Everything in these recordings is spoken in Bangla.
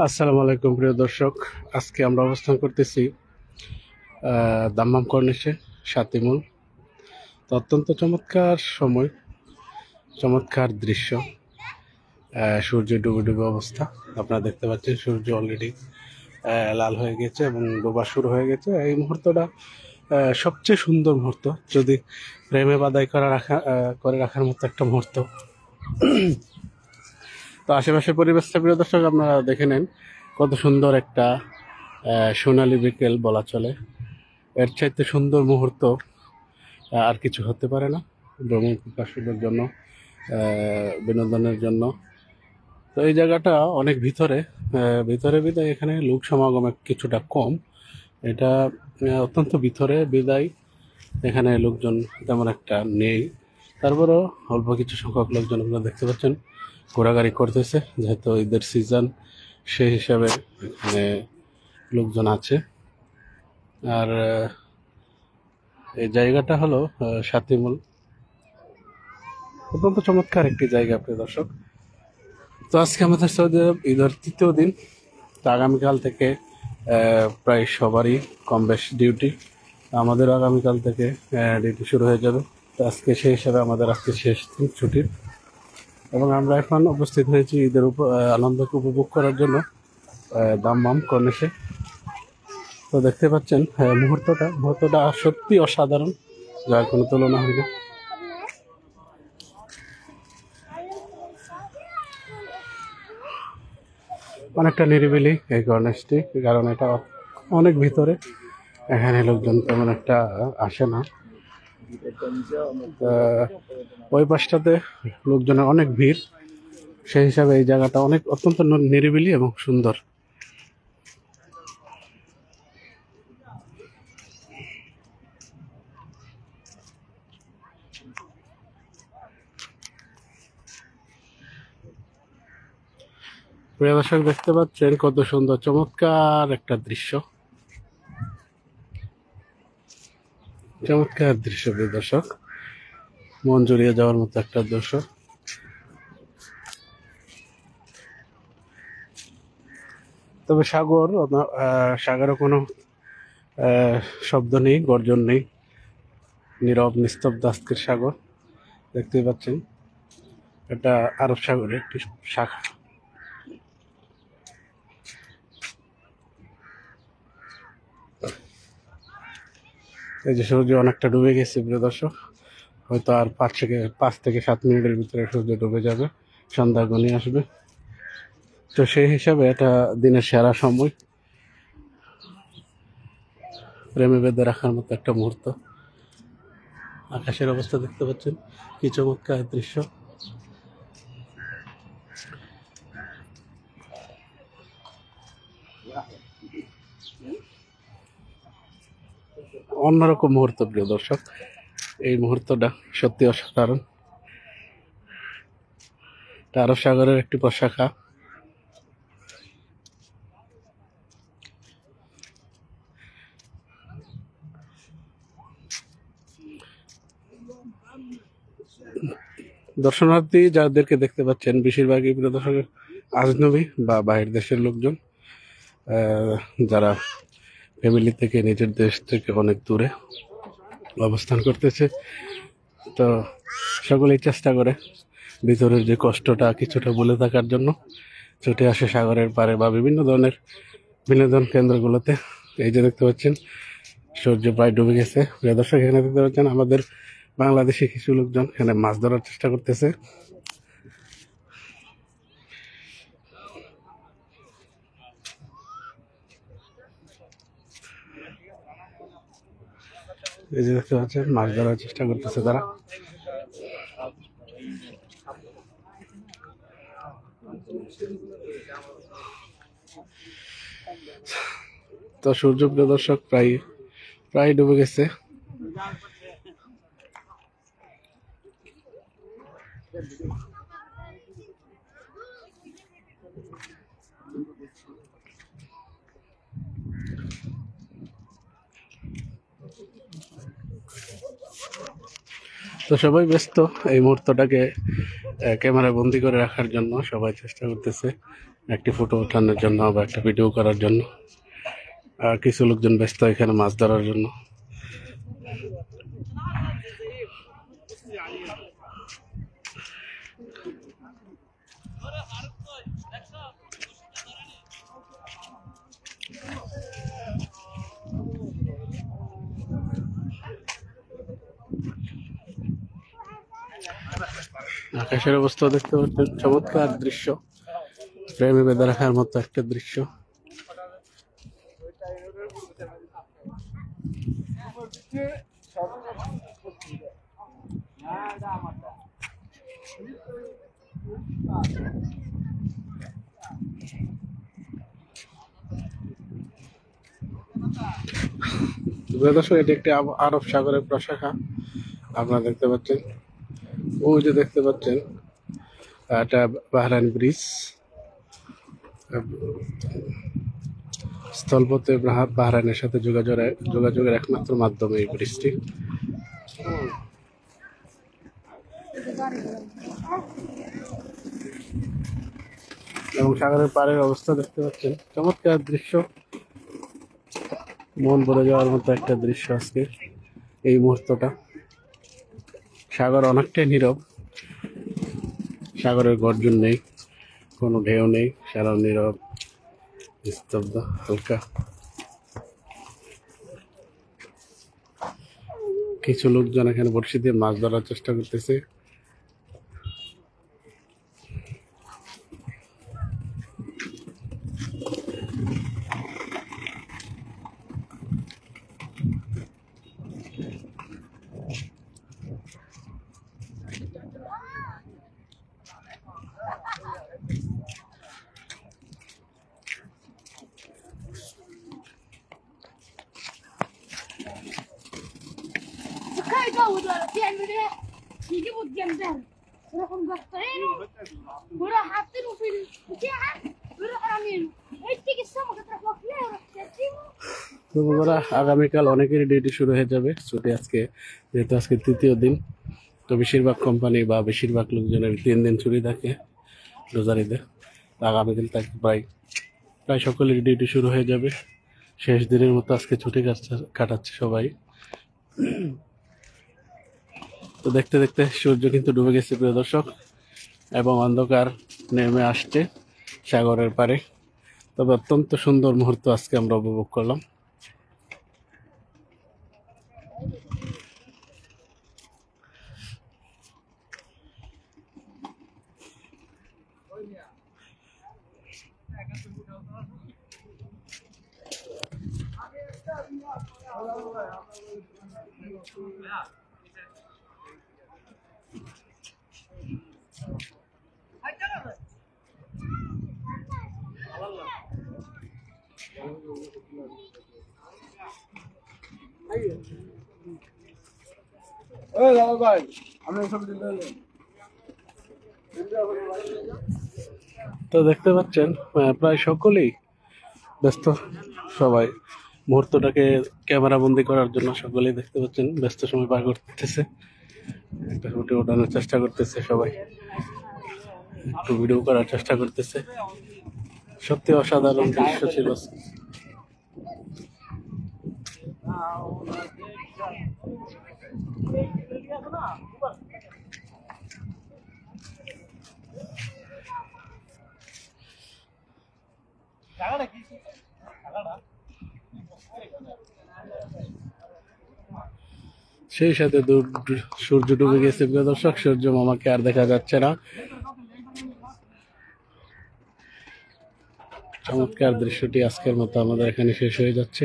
আসসালামু আলাইকুম প্রিয় দর্শক। আজকে আমরা অবস্থান করতেছি দাম্মাম কর্নিশে সাতিমুল। তো অত্যন্ত চমৎকার সময়, চমৎকার দৃশ্য। সূর্য ডুবে ডুবে অবস্থা আপনারা দেখতে পাচ্ছেন। সূর্য অলরেডি লাল হয়ে গেছে এবং ডোবা শুরু হয়ে গেছে। এই মুহূর্তটা সবচেয়ে সুন্দর মুহূর্ত, যদি প্রেমে বাদাই করে রাখার মতো একটা মুহূর্ত। তো আশেপাশের পরিবেশটা প্রিয় দর্শক আপনারা দেখে নেন, কত সুন্দর একটা সোনালী বিকেল বলা চলে। এর চাইতে সুন্দর মুহূর্ত আর কিছু হতে পারে না ভ্রমণ পিপাসুদের জন্য, বিনোদনের জন্য। তো এই জায়গাটা অনেক ভিতরে, ভিতরে বিদায় এখানে লোক সমাগম কিছুটা কম। এটা অত্যন্ত ভিতরে বিদায় এখানে লোকজন তেমন একটা নেই। তারপরেও অল্প কিছু সংখ্যক লোকজন আপনারা দেখতে পাচ্ছেন ঘোরাঘুরি করতেছে, যেহেতু ঈদের সিজন সেই হিসাবে এখানে লোকজন আছে। আর এই জায়গাটা হলো সাতিমুল, অত্যন্ত চমৎকার একটি জায়গা প্রিয় দর্শক। তো আজকে আমাদের সৌদি আরব ঈদের তৃতীয় দিন। তো আগামীকাল থেকে প্রায় সবারই কম বেশ ডিউটি, আমাদের আগামীকাল থেকে ডিউটি শুরু হয়ে যাবে। তো আজকে সেই হিসাবে আমাদের আজকে শেষ দিন ছুটির, এবং আমরা এখন উপস্থিত হয়েছি ঈদের আনন্দকে উপভোগ করার জন্য দাম্মাম কর্নিশে। তো দেখতে পাচ্ছেন মুহূর্তটা সত্যি অসাধারণ, যার কোনো তুলনা হয় না। অনেকটা নিরিবিলি এই কর্নিশটি, কারণ এটা অনেক ভিতরে, এখানে লোকজন তেমন একটা আসে না। ওই পাশটাতে লোকজনের অনেক ভিড়, সেই হিসাবে এই জায়গাটা অত্যন্ত নিরিবিলি এবং সুন্দর। প্রিয় দর্শক দেখতে পাচ্ছেন কত সুন্দর চমৎকার একটা দৃশ্য, চমৎকার দৃশ্য প্রিয় দর্শক, মন জড়িয়ে যাওয়ার মতো একটা দৃশ্য। তবে সাগরে কোনো শব্দ নেই, গর্জন নেই, নীরব নিস্তব্ধ আজকের সাগর। দেখতেই পাচ্ছেন এটা আরব সাগরের একটি শাখা। এই যে সূর্য অনেকটা ডুবে গেছে প্রিয় দর্শক, হয়তো আর 5 থেকে 7 মিনিটের ভিতরে সূর্য ডুবে যাবে, সন্ধ্যা ঘনিয়ে আসবে। তো সেই হিসাবে এটা দিনের সেরা সময়, প্রেমে বেঁধে রাখার মতো একটা মুহূর্ত। আকাশের অবস্থা দেখতে পাচ্ছেন, কি চমৎকার দৃশ্য। অন্যরকম মুহূর্ত প্রিয় দর্শক, এই মুহূর্তটা সত্যি অসাধারণ। এটা আরব সাগরের একটি প্রশাখা। দর্শনার্থী যাদেরকে দেখতে পাচ্ছেন বেশিরভাগই প্রিয় দর্শক আজনবী বা বাহির দেশের লোকজন, যারা ফ্যামিলি থেকে, নিজের দেশ থেকে অনেক দূরে অবস্থান করতেছে। তো সকলেই চেষ্টা করে ভিতরের যে কষ্টটা কিছুটা ভুলে থাকার জন্য ছুটে আসে সাগরের পাড়ে বা বিভিন্ন ধরনের বিনোদন কেন্দ্রগুলোতে। এই যে দেখতে পাচ্ছেন সূর্য প্রায় ডুবে গেছে প্রিয় দর্শক। এখানে দেখতে পাচ্ছেন আমাদের বাংলাদেশি কিছু লোকজন এখানে মাছ ধরার চেষ্টা করতেছে। এই যে দেখতে পাচ্ছেন মাছ ধরার চেষ্টা করতেছে তারা। তো সূর্য প্রিয় দর্শক প্রায় প্রায় ডুবে গেছে। তো সবাই ব্যস্ত এই মুহূর্তটাকে ক্যামেরা বন্দি করে রাখার জন্য, সবাই চেষ্টা করতেছে একটি ফটো ওঠানোর জন্য বা একটা ভিডিও করার জন্য। আর কিছু লোকজন ব্যস্ত এখানে মাছ ধরার জন্য। আকাশের অবস্থা দেখতে পাচ্ছেন, চমৎকার দৃশ্য, প্রেমে বেঁধে রাখার মতো একটা দৃশ্য। দর্শক, এটি একটি আরব সাগরের প্রশাখা। আপনারা দেখতে পাচ্ছেন, ওই যে দেখতে পাচ্ছেন, এটা বাহরাইন ব্রিজ। স্থলপথে বাহরাইনের সাথে যোগাযোগের একমাত্র মাধ্যম এই ব্রিজটি। এবং সাগরের পাড়ের অবস্থা দেখতে পাচ্ছেন, চমৎকার দৃশ্য, মন ভরে যাওয়ার মতো একটা দৃশ্য আজকে এই মুহূর্তটা। সাগর অনেকটাই নীরব, সাগরের গর্জন নেই, কোনো ঢেউ নেই, সারা নীরব, নিস্তব্ধ, হালকা। কিছু লোকজন এখানে বড়শি দিয়ে মাছ ধরার চেষ্টা করতেছে। بيعمل ايه؟ يجيبوا الجمبري يروحوا مقطعينه ويروحوا حاطينه في البتاعة ويروحوا رامينه تيجي السمكة تروح واكلاه ويروح تقدمه। তো বন্ধুরা, আগামীকাল অনেকেরই ডিউটি শুরু হয়ে যাবে, ছুটি আজকে, যেহেতু আজকে তৃতীয় দিন। তো বেশিরভাগ কোম্পানি বা বেশিরভাগ লোকজনের 3 দিন ছুটি থাকে রোজার ঈদে। আগামীকাল তাকে প্রায় সকলের ডিউটি শুরু হয়ে যাবে। শেষ দিনের মতো আজকে ছুটি কাটাচ্ছে সবাই। তো দেখতে দেখতে সূর্য কিন্তু ডুবে গেছে প্রিয় দর্শক, এবং অন্ধকার নেমে আসছে সাগরের পাড়ে। তবে অত্যন্ত সুন্দর মুহূর্ত আজকে আমরা উপভোগ করলাম। তো দেখতে পাচ্ছেন, প্রায় সকলেই ব্যস্ত। সবাই মুহূর্তটাকে ক্যামেরা বন্দি করার জন্য সকলেই দেখতে পাচ্ছেন ব্যস্ত সময় পার করতেছে। একটা ফুটে ওঠানোর চেষ্টা করতেছে সবাই, একটু ভিডিও করার চেষ্টা করতেছে। সত্যি অসাধারণ দৃশ্য ছিল। সেই সাথে সূর্য ডুবে গেছে প্রিয় দর্শক, সূর্য মামাকে আর দেখা যাচ্ছে না। চমৎকার দৃশ্যটি আজকের মতো আমাদের এখানে শেষ হয়ে যাচ্ছে।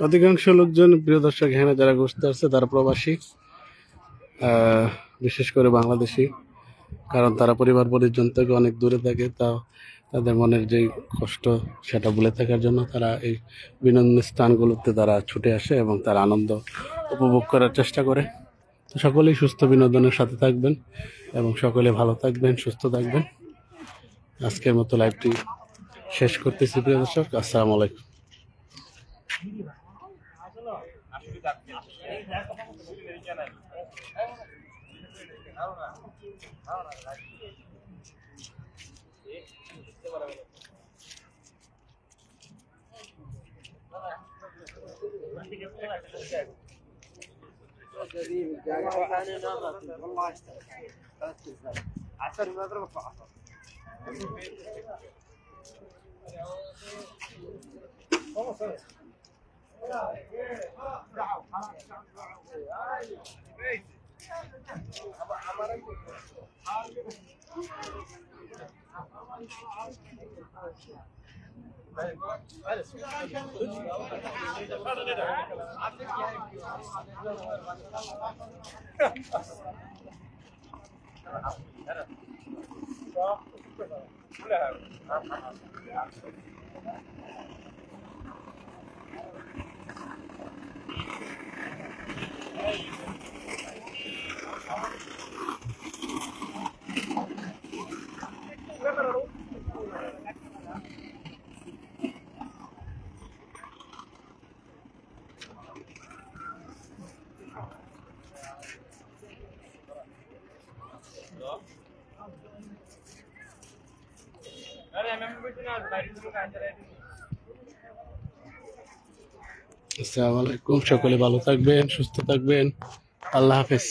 অধিকাংশ লোকজন, প্রিয় দর্শক, এখানে যারা ঘুরতে আসছে তারা প্রবাসী, বিশেষ করে বাংলাদেশি। কারণ তারা পরিবার পরিজন থেকে অনেক দূরে থাকে, তাও তাদের মনের যে কষ্ট সেটা ভুলে থাকার জন্য তারা এই বিনোদন স্থানগুলোতে তারা ছুটে আসে এবং তারা আনন্দ উপভোগ করার চেষ্টা করে। তো সকলেই সুস্থ বিনোদনের সাথে থাকবেন এবং সকলে ভালো থাকবেন, সুস্থ থাকবেন। আজকের মতো লাইভটি শেষ করতেছি, প্রিয় দর্শক। আসসালামু আলাইকুম। আসসালামু আলাইকুম। সকলে ভালো থাকবেন, সুস্থ থাকবেন। আল্লাহ হাফেজ।